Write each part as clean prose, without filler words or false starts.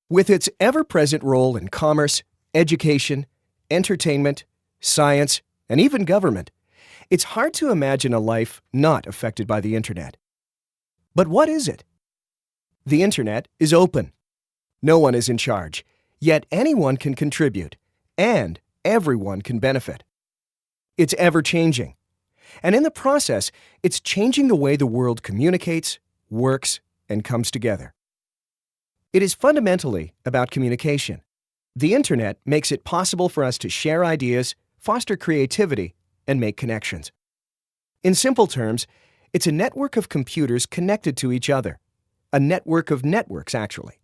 With its ever-present role in commerce, education, entertainment, science, and even government, it's hard to imagine a life not affected by the Internet. But what is it? The Internet is open. No one is in charge, yet anyone can contribute, and everyone can benefit. It's ever-changing, and in the process, it's changing the way the world communicates, works, and comes together. It is fundamentally about communication. The Internet makes it possible for us to share ideas, foster creativity, and make connections. In simple terms, it's a network of computers connected to each other. A network of networks, actually.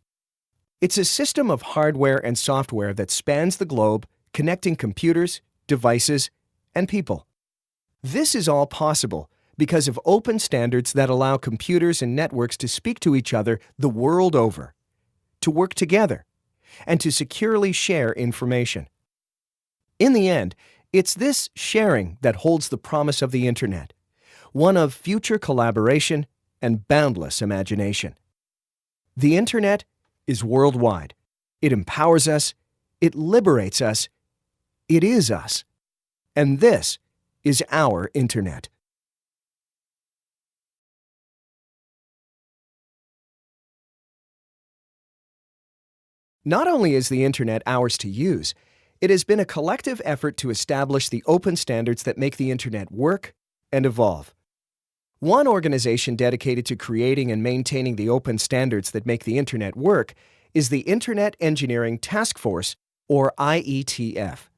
It's a system of hardware and software that spans the globe, connecting computers, devices, and people. This is all possible because of open standards that allow computers and networks to speak to each other the world over, to work together, and to securely share information. In the end, it's this sharing that holds the promise of the Internet, one of future collaboration and boundless imagination. The Internet is worldwide. It empowers us. It liberates us. It is us. And this is our Internet. Not only is the Internet ours to use, it has been a collective effort to establish the open standards that make the Internet work and evolve. One organization dedicated to creating and maintaining the open standards that make the Internet work is the Internet Engineering Task Force, or IETF.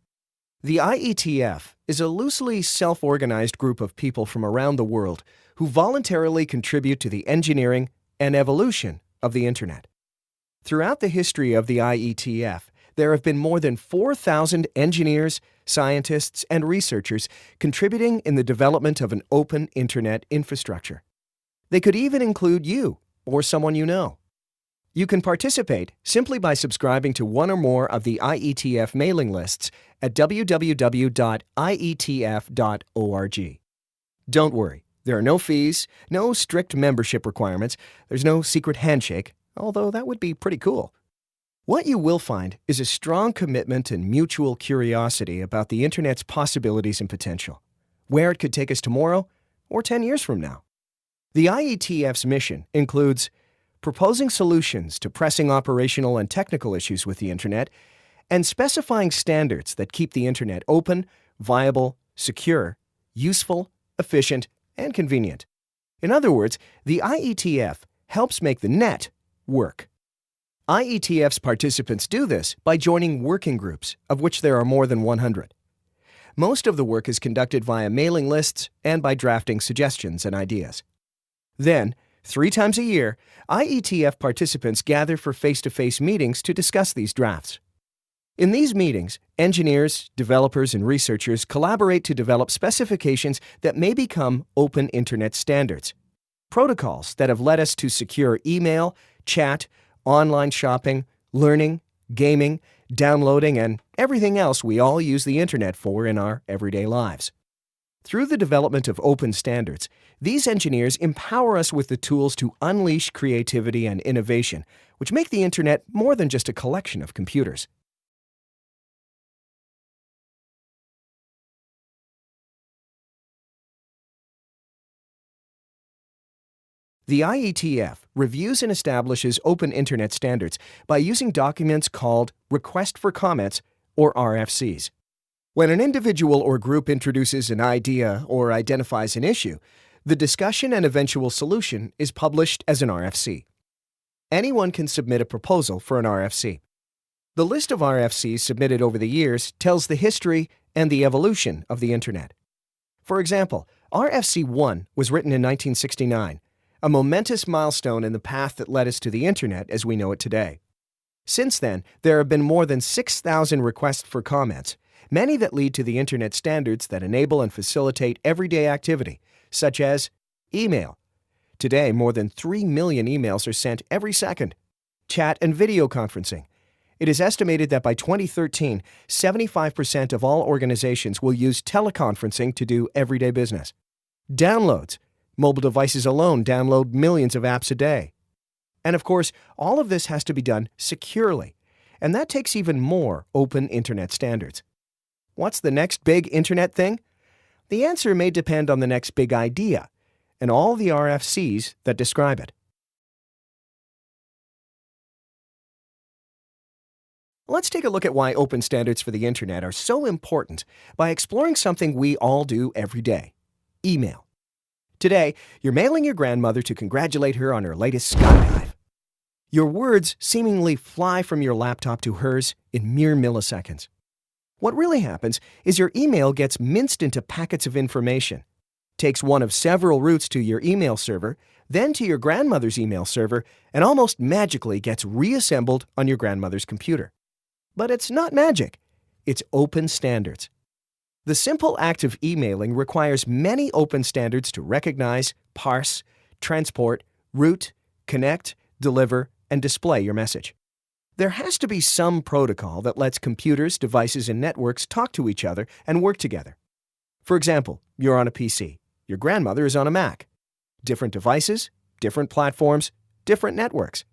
The IETF is a loosely self-organized group of people from around the world who voluntarily contribute to the engineering and evolution of the Internet. Throughout the history of the IETF, there have been more than 4,000 engineers, scientists, and researchers contributing in the development of an open Internet infrastructure. They could even include you or someone you know. You can participate simply by subscribing to one or more of the IETF mailing lists at www.ietf.org. Don't worry, there are no fees, no strict membership requirements, there's no secret handshake, although that would be pretty cool. What you will find is a strong commitment and mutual curiosity about the Internet's possibilities and potential, where it could take us tomorrow or 10 years from now. The IETF's mission includes proposing solutions to pressing operational and technical issues with the Internet, and specifying standards that keep the Internet open, viable, secure, useful, efficient, and convenient. In other words, the IETF helps make the net work. IETF's participants do this by joining working groups, of which there are more than 100. Most of the work is conducted via mailing lists and by drafting suggestions and ideas. Then, 3 times a year, IETF participants gather for face-to-face meetings to discuss these drafts. In these meetings, engineers, developers, and researchers collaborate to develop specifications that may become open Internet standards, protocols that have led us to secure email, chat, online shopping, learning, gaming, downloading, and everything else we all use the Internet for in our everyday lives. Through the development of open standards, these engineers empower us with the tools to unleash creativity and innovation, which make the Internet more than just a collection of computers. The IETF reviews and establishes open Internet standards by using documents called Request for Comments, or RFCs. When an individual or group introduces an idea or identifies an issue, the discussion and eventual solution is published as an RFC. Anyone can submit a proposal for an RFC. The list of RFCs submitted over the years tells the history and the evolution of the Internet. For example, RFC 1 was written in 1969, a momentous milestone in the path that led us to the Internet as we know it today. Since then, there have been more than 6,000 requests for comments, many that lead to the Internet standards that enable and facilitate everyday activity, such as email. Today, more than 3 million emails are sent every second. Chat and video conferencing. It is estimated that by 2013, 75% of all organizations will use teleconferencing to do everyday business. Downloads. Mobile devices alone download millions of apps a day. And of course, all of this has to be done securely. And that takes even more open Internet standards. What's the next big Internet thing? The answer may depend on the next big idea and all the RFCs that describe it. Let's take a look at why open standards for the Internet are so important by exploring something we all do every day: email. Today, you're mailing your grandmother to congratulate her on her latest skydive. Your words seemingly fly from your laptop to hers in mere milliseconds. What really happens is your email gets minced into packets of information, takes one of several routes to your email server, then to your grandmother's email server, and almost magically gets reassembled on your grandmother's computer. But it's not magic. It's open standards. The simple act of emailing requires many open standards to recognize, parse, transport, route, connect, deliver, and display your message. There has to be some protocol that lets computers, devices, and networks talk to each other and work together. For example, you're on a PC. Your grandmother is on a Mac. Different devices, different platforms, different networks.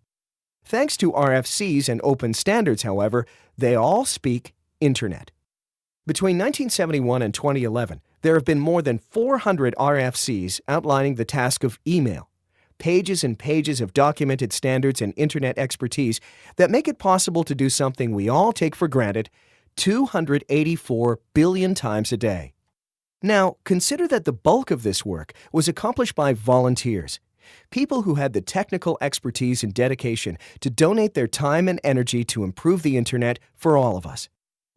Thanks to RFCs and open standards, however, they all speak Internet. Between 1971 and 2011, there have been more than 400 RFCs outlining the task of email, pages and pages of documented standards and Internet expertise that make it possible to do something we all take for granted 284 billion times a day. Now, consider that the bulk of this work was accomplished by volunteers, people who had the technical expertise and dedication to donate their time and energy to improve the Internet for all of us,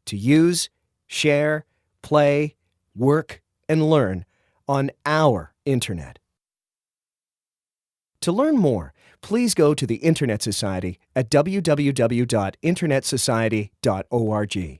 to use, share, play, work, and learn on our Internet. To learn more, please go to the Internet Society at www.internetsociety.org.